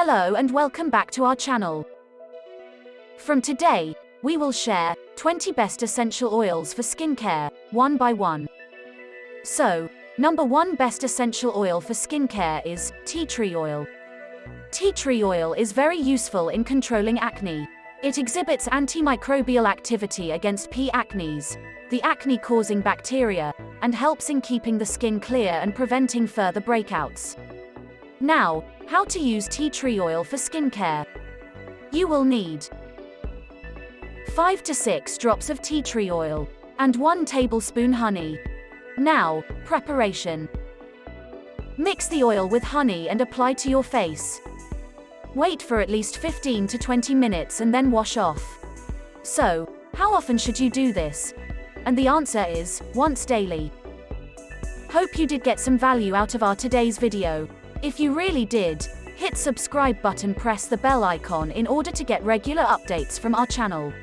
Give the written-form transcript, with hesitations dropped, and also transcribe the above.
Hello and welcome back to our channel. From today, we will share 20 best essential oils for skincare, one by one. So, number 1 best essential oil for skincare is tea tree oil. Tea tree oil is very useful in controlling acne. It exhibits antimicrobial activity against P. acnes, the acne-causing bacteria, and helps in keeping the skin clear and preventing further breakouts. Now, how to use tea tree oil for skincare. You will need 5 to 6 drops of tea tree oil and 1 tablespoon honey. Now, preparation. Mix the oil with honey and apply to your face. Wait for at least 15 to 20 minutes and then wash off. So, how often should you do this? And the answer is, once daily. Hope you did get some value out of our today's video. If you really did, hit subscribe button, press the bell icon in order to get regular updates from our channel.